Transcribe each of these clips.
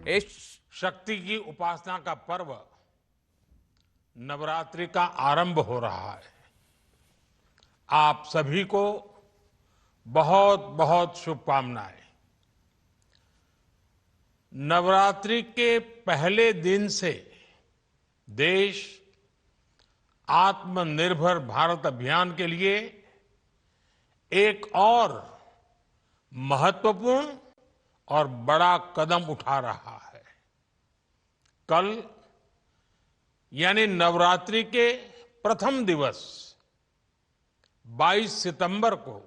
इस शक्ति की उपासना का पर्व नवरात्रि का आरंभ हो रहा है। आप सभी को बहुत बहुत शुभकामनाएं। नवरात्रि के पहले दिन से देश आत्मनिर्भर भारत अभियान के लिए एक और महत्वपूर्ण और बड़ा कदम उठा रहा है। कल यानी नवरात्रि के प्रथम दिवस 22 सितंबर को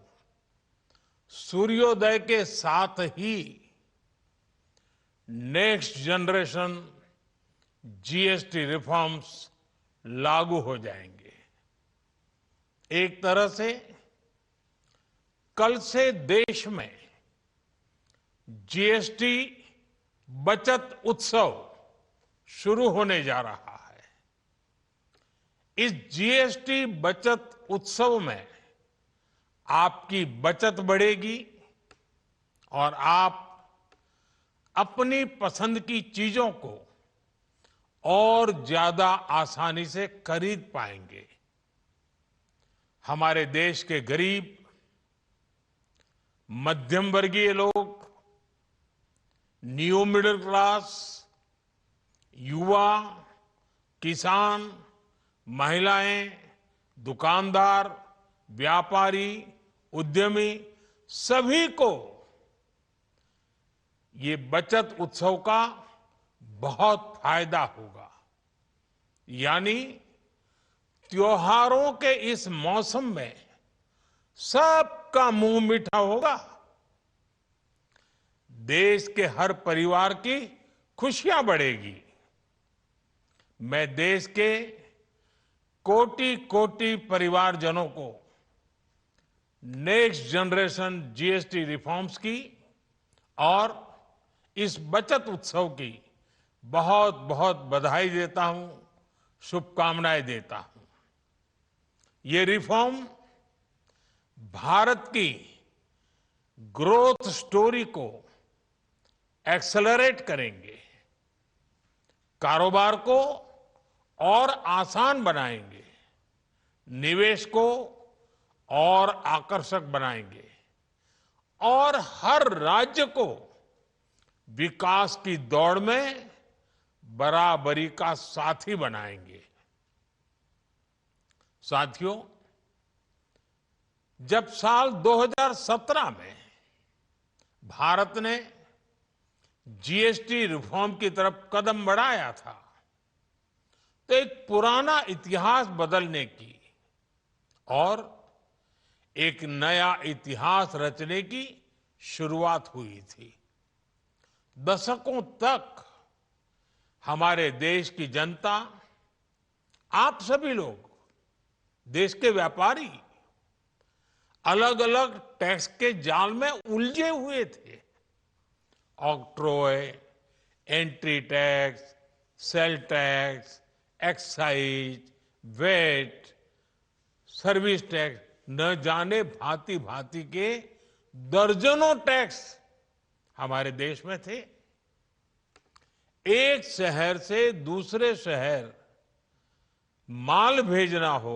सूर्योदय के साथ ही नेक्स्ट जनरेशन जीएसटी रिफॉर्म्स लागू हो जाएंगे। एक तरह से कल से देश में जीएसटी बचत उत्सव शुरू होने जा रहा है। इस जीएसटी बचत उत्सव में आपकी बचत बढ़ेगी और आप अपनी पसंद की चीजों को और ज्यादा आसानी से खरीद पाएंगे। हमारे देश के गरीब, मध्यम वर्गीय लोग, न्यू मिडिल क्लास, युवा, किसान, महिलाएं, दुकानदार, व्यापारी, उद्यमी, सभी को ये बचत उत्सव का बहुत फायदा होगा। यानी त्योहारों के इस मौसम में सबका मुंह मीठा होगा। देश के हर परिवार की खुशियां बढ़ेगी। मैं देश के कोटि कोटि परिवारजनों को नेक्स्ट जनरेशन जीएसटी रिफॉर्म्स की और इस बचत उत्सव की बहुत बहुत बधाई देता हूं, शुभकामनाएं देता हूं। ये रिफॉर्म भारत की ग्रोथ स्टोरी को एक्सेलरेट करेंगे, कारोबार को और आसान बनाएंगे, निवेश को और आकर्षक बनाएंगे और हर राज्य को विकास की दौड़ में बराबरी का साथी बनाएंगे। साथियों, जब साल 2017 में भारत ने जीएसटी रिफॉर्म की तरफ कदम बढ़ाया था तो एक पुराना इतिहास बदलने की और एक नया इतिहास रचने की शुरुआत हुई थी। दशकों तक हमारे देश की जनता, आप सभी लोग, देश के व्यापारी अलग अलग टैक्स के जाल में उलझे हुए थे। Octroi, entry tax, sale tax, excise, VAT, service tax, न जाने भांति भांति के दर्जनों टैक्स हमारे देश में थे। एक शहर से दूसरे शहर माल भेजना हो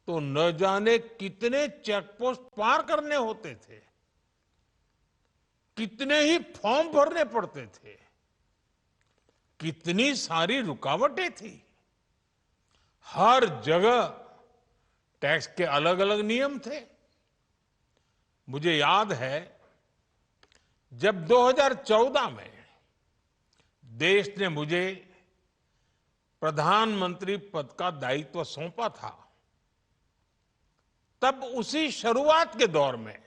तो न जाने कितने चेकपोस्ट पार करने होते थे, कितने ही फॉर्म भरने पड़ते थे, कितनी सारी रुकावटें थी। हर जगह टैक्स के अलग अलग नियम थे। मुझे याद है जब 2014 में देश ने मुझे प्रधानमंत्री पद का दायित्व सौंपा था, तब उसी शुरुआत के दौर में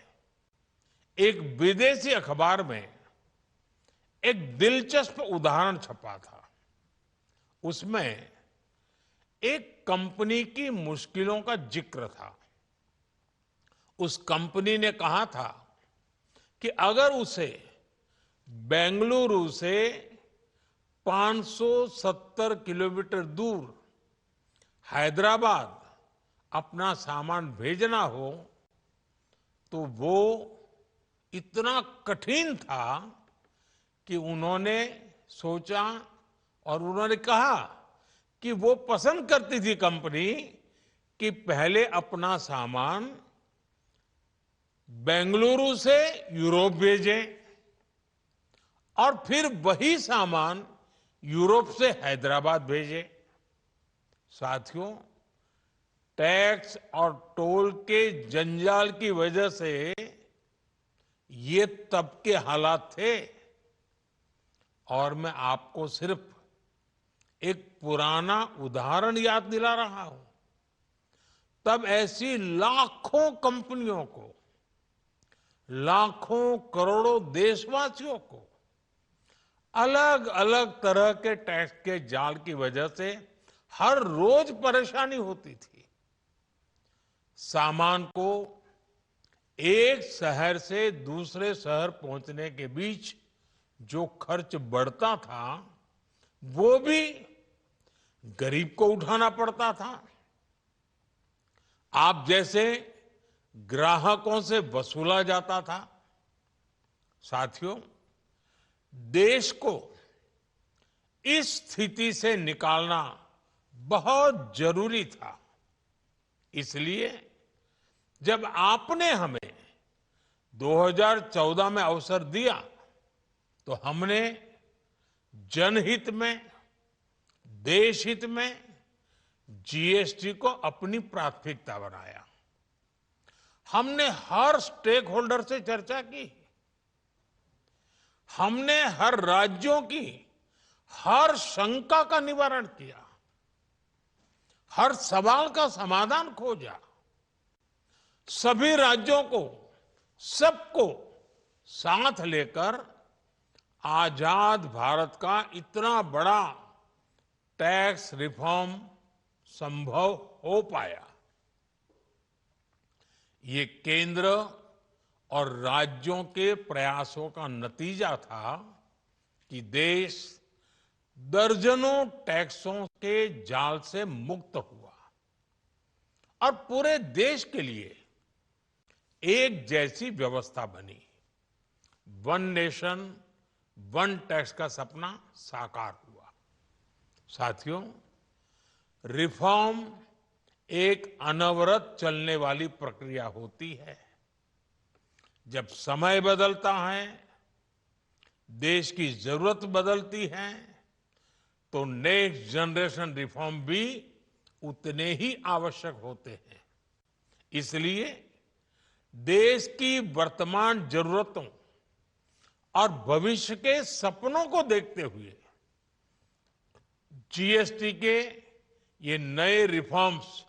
एक विदेशी अखबार में एक दिलचस्प उदाहरण छपा था। उसमें एक कंपनी की मुश्किलों का जिक्र था। उस कंपनी ने कहा था कि अगर उसे बेंगलुरु से 570 किलोमीटर दूर हैदराबाद अपना सामान भेजना हो तो वो इतना कठिन था कि उन्होंने सोचा और उन्होंने कहा कि वो पसंद करती थी कंपनी कि पहले अपना सामान बेंगलुरु से यूरोप भेजे और फिर वही सामान यूरोप से हैदराबाद भेजे। साथियों, टैक्स और टोल के जंजाल की वजह से ये तब के हालात थे और मैं आपको सिर्फ एक पुराना उदाहरण याद दिला रहा हूं। तब ऐसी लाखों कंपनियों को, लाखों करोड़ों देशवासियों को अलग अलग तरह के टैक्स के जाल की वजह से हर रोज परेशानी होती थी। सामान को एक शहर से दूसरे शहर पहुंचने के बीच जो खर्च बढ़ता था वो भी गरीब को उठाना पड़ता था। आप जैसे ग्राहकों से वसूला जाता था। साथियों, देश को इस स्थिति से निकालना बहुत जरूरी था। इसलिए जब आपने हमें 2014 में अवसर दिया तो हमने जनहित में, देशहित में जीएसटी को अपनी प्राथमिकता बनाया। हमने हर स्टेक होल्डर से चर्चा की। हमने हर राज्यों की हर शंका का निवारण किया, हर सवाल का समाधान खोजा। सभी राज्यों को, सबको साथ लेकर आजाद भारत का इतना बड़ा टैक्स रिफॉर्म संभव हो पाया। ये केंद्र और राज्यों के प्रयासों का नतीजा था कि देश दर्जनों टैक्सों के जाल से मुक्त हुआ और पूरे देश के लिए एक जैसी व्यवस्था बनी। वन नेशन वन टैक्स का सपना साकार हुआ। साथियों, रिफॉर्म एक अनवरत चलने वाली प्रक्रिया होती है। जब समय बदलता है, देश की जरूरत बदलती है, तो नेक्स्ट जनरेशन रिफॉर्म भी उतने ही आवश्यक होते हैं। इसलिए देश की वर्तमान जरूरतों और भविष्य के सपनों को देखते हुए जीएसटी के ये नए रिफॉर्म्स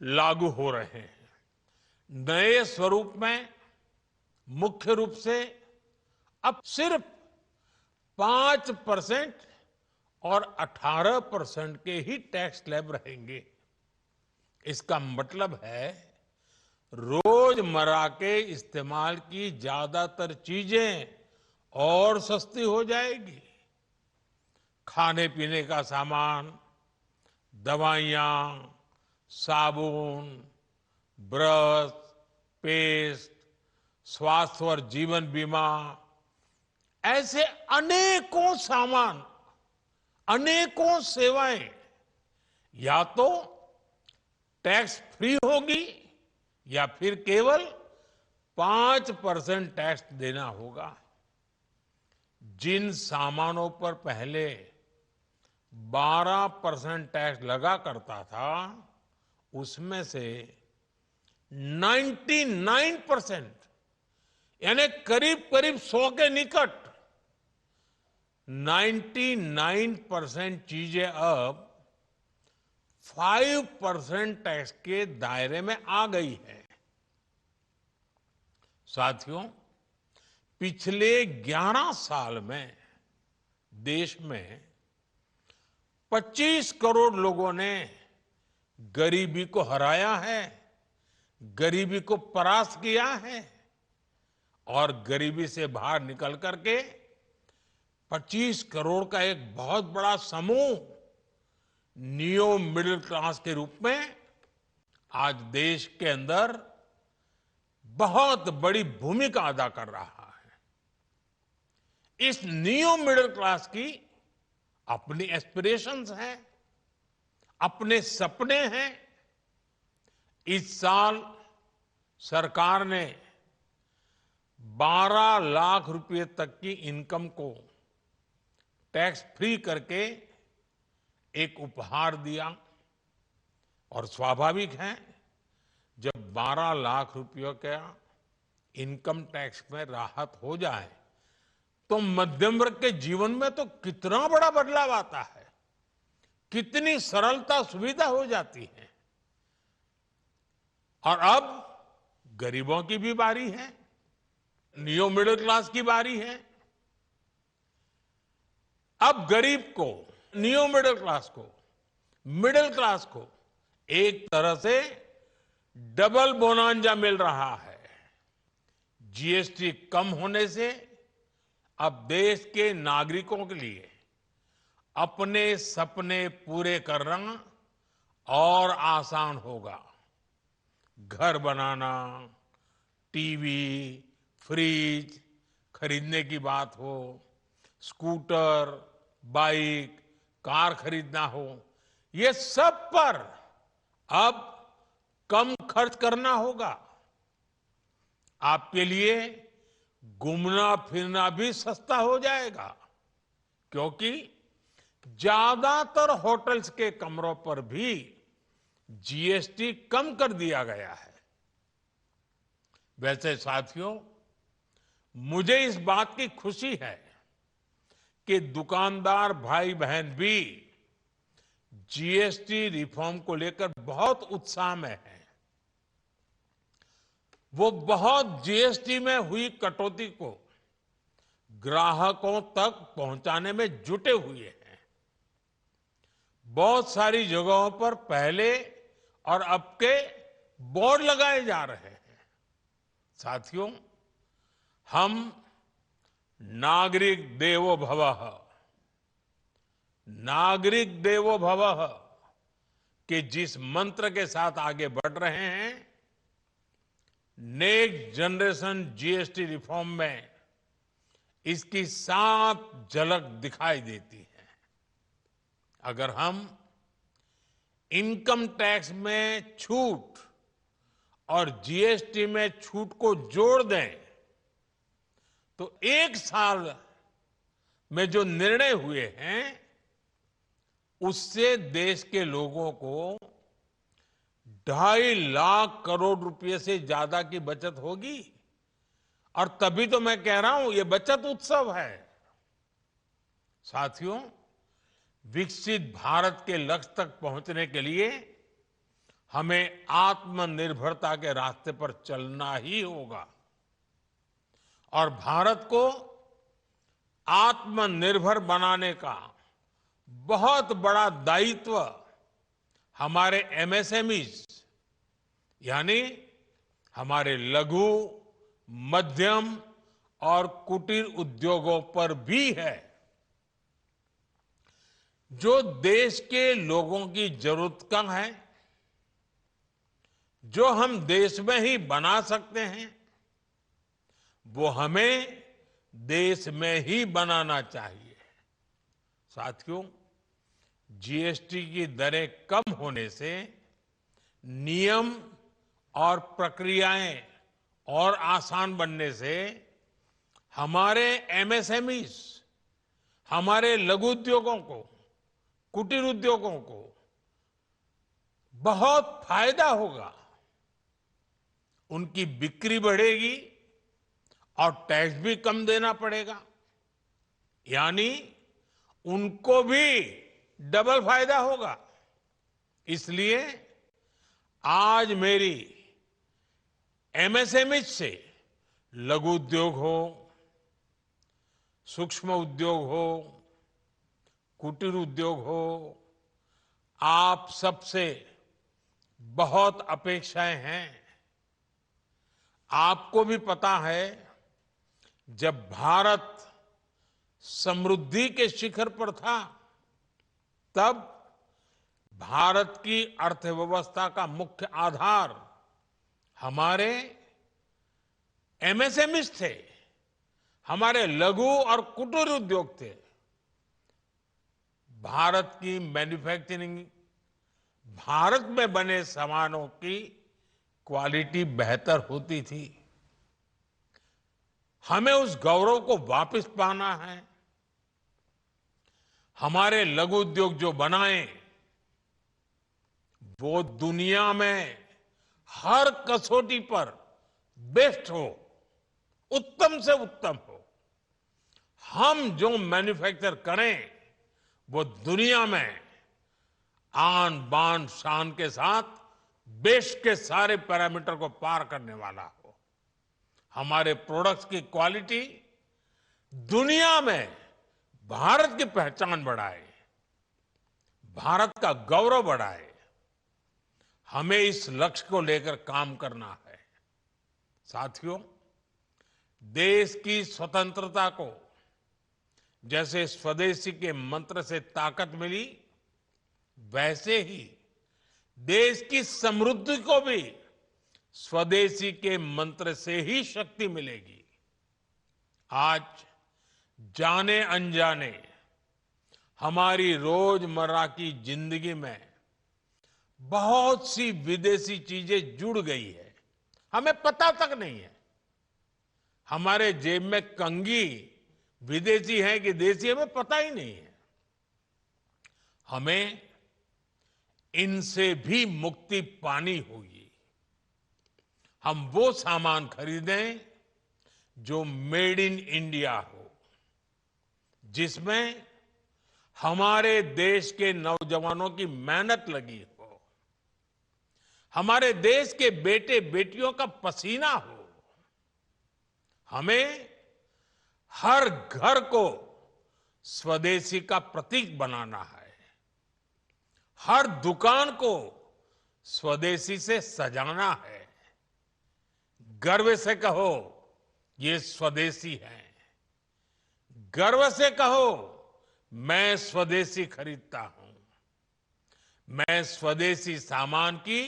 लागू हो रहे हैं। नए स्वरूप में मुख्य रूप से अब सिर्फ 5% और 18% के ही टैक्स स्लैब रहेंगे। इसका मतलब है रोजमर्रा के इस्तेमाल की ज्यादातर चीजें और सस्ती हो जाएगी। खाने पीने का सामान, दवाइयां, साबुन, ब्रश, पेस्ट, स्वास्थ्य और जीवन बीमा, ऐसे अनेकों सामान, अनेकों सेवाएं या तो टैक्स फ्री होगी या फिर केवल 5% टैक्स देना होगा। जिन सामानों पर पहले 12% टैक्स लगा करता था, उसमें से 99% यानी करीब करीब 100 के निकट 99% चीजें अब 5% टैक्स के दायरे में आ गई है। साथियों, पिछले 11 साल में देश में 25 करोड़ लोगों ने गरीबी को हराया है, गरीबी को परास्त किया है और गरीबी से बाहर निकल करके 25 करोड़ का एक बहुत बड़ा समूह नियो मिडिल क्लास के रूप में आज देश के अंदर बहुत बड़ी भूमिका अदा कर रहा है। इस नियो मिडिल क्लास की अपनी एस्पिरेशंस हैं, अपने सपने हैं। इस साल सरकार ने 12 लाख रुपए तक की इनकम को टैक्स फ्री करके एक उपहार दिया। और स्वाभाविक है, जब 12 लाख रुपयों का इनकम टैक्स में राहत हो जाए तो मध्यम वर्ग के जीवन में तो कितना बड़ा बदलाव आता है, कितनी सरलता सुविधा हो जाती है। और अब गरीबों की भी बारी है, नियो मिडिल क्लास की बारी है। अब गरीब को, नियो मिडिल क्लास को एक तरह से डबल बोनांजा मिल रहा है। जीएसटी कम होने से अब देश के नागरिकों के लिए अपने सपने पूरे करना और आसान होगा। घर बनाना, टीवी, फ्रिज खरीदने की बात हो, स्कूटर, बाइक, कार खरीदना हो, ये सब पर अब कम खर्च करना होगा। आपके लिए घूमना फिरना भी सस्ता हो जाएगा, क्योंकि ज्यादातर होटल्स के कमरों पर भी जीएसटी कम कर दिया गया है। वैसे साथियों, मुझे इस बात की खुशी है कि दुकानदार भाई बहन भी जीएसटी रिफॉर्म को लेकर बहुत उत्साह में हैं। वो बहुत जीएसटी में हुई कटौती को ग्राहकों तक पहुंचाने में जुटे हुए हैं। बहुत सारी जगहों पर पहले और अब के बोर्ड लगाए जा रहे हैं। साथियों, हम नागरिक देवो भवः के जिस मंत्र के साथ आगे बढ़ रहे हैं, नेक्स्ट जनरेशन जीएसटी रिफॉर्म में इसकी साफ झलक दिखाई देती है। अगर हम इनकम टैक्स में छूट और जीएसटी में छूट को जोड़ दें तो एक साल में जो निर्णय हुए हैं उससे देश के लोगों को 2.5 लाख करोड़ रुपए से ज्यादा की बचत होगी। और तभी तो मैं कह रहा हूं, ये बचत उत्सव है। साथियों, विकसित भारत के लक्ष्य तक पहुंचने के लिए हमें आत्मनिर्भरता के रास्ते पर चलना ही होगा। और भारत को आत्मनिर्भर बनाने का बहुत बड़ा दायित्व हमारे एमएसएमईज यानी हमारे लघु, मध्यम और कुटीर उद्योगों पर भी है, जो देश के लोगों की जरूरत का है, जो हम देश में ही बना सकते हैं, वो हमें देश में ही बनाना चाहिए। साथियों, जीएसटी की दरें कम होने से नियम और प्रक्रियाएं और आसान बनने से हमारे एमएसएमईज, हमारे लघु उद्योगों को, कुटीर उद्योगों को बहुत फायदा होगा। उनकी बिक्री बढ़ेगी और टैक्स भी कम देना पड़ेगा, यानी उनको भी डबल फायदा होगा। इसलिए आज मेरी एमएसएमई से लघु उद्योग हो, सूक्ष्म उद्योग हो, कुटीर उद्योग हो, आप सबसे बहुत अपेक्षाएं हैं। आपको भी पता है, जब भारत समृद्धि के शिखर पर था, तब भारत की अर्थव्यवस्था का मुख्य आधार हमारे एमएसएमईज थे, हमारे लघु और कुटीर उद्योग थे। भारत की मैन्युफैक्चरिंग, भारत में बने सामानों की क्वालिटी बेहतर होती थी। हमें उस गौरव को वापस पाना है। हमारे लघु उद्योग जो बनाए वो दुनिया में हर कसौटी पर बेस्ट हो, उत्तम से उत्तम हो। हम जो मैन्युफैक्चर करें वो दुनिया में आन बान शान के साथ देश के सारे पैरामीटर को पार करने वाला हो। हमारे प्रोडक्ट्स की क्वालिटी दुनिया में भारत की पहचान बढ़ाए, भारत का गौरव बढ़ाए। हमें इस लक्ष्य को लेकर काम करना है। साथियों, देश की स्वतंत्रता को जैसे स्वदेशी के मंत्र से ताकत मिली, वैसे ही देश की समृद्धि को भी स्वदेशी के मंत्र से ही शक्ति मिलेगी। आज जाने अनजाने हमारी रोजमर्रा की जिंदगी में बहुत सी विदेशी चीजें जुड़ गई है, हमें पता तक नहीं है। हमारे जेब में कंघी विदेशी है कि देसी, हमें पता ही नहीं है। हमें इनसे भी मुक्ति पानी होगी। हम वो सामान खरीदें जो मेड इन इंडिया हो, जिसमें हमारे देश के नौजवानों की मेहनत लगी हो, हमारे देश के बेटे बेटियों का पसीना हो। हमें हर घर को स्वदेशी का प्रतीक बनाना है। हर दुकान को स्वदेशी से सजाना है। गर्व से कहो ये स्वदेशी है। गर्व से कहो मैं स्वदेशी खरीदता हूं। मैं स्वदेशी सामान की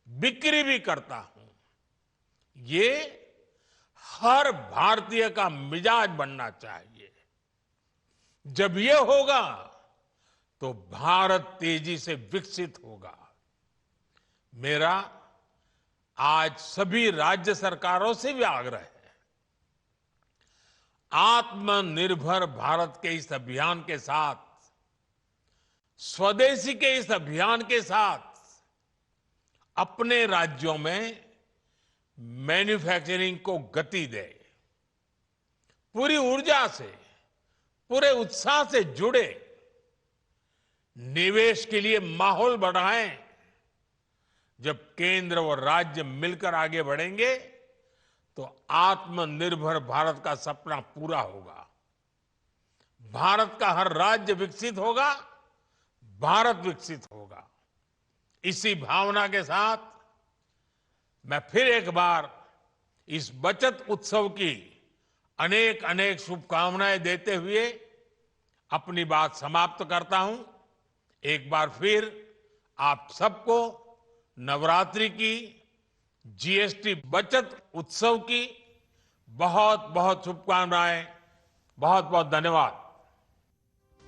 बिक्री भी करता हूं। ये हर भारतीय का मिजाज बनना चाहिए। जब ये होगा तो भारत तेजी से विकसित होगा। मेरा आज सभी राज्य सरकारों से भी आग्रह है, आत्मनिर्भर भारत के इस अभियान के साथ, स्वदेशी के इस अभियान के साथ अपने राज्यों में मैन्युफैक्चरिंग को गति दे। पूरी ऊर्जा से, पूरे उत्साह से जुड़े, निवेश के लिए माहौल बढ़ाएं। जब केंद्र और राज्य मिलकर आगे बढ़ेंगे तो आत्मनिर्भर भारत का सपना पूरा होगा। भारत का हर राज्य विकसित होगा, भारत विकसित होगा। इसी भावना के साथ मैं फिर एक बार इस बचत उत्सव की अनेक अनेक शुभकामनाएं देते हुए अपनी बात समाप्त करता हूं। एक बार फिर आप सबको नवरात्रि की, जीएसटी बचत उत्सव की बहुत बहुत शुभकामनाएं। बहुत बहुत धन्यवाद।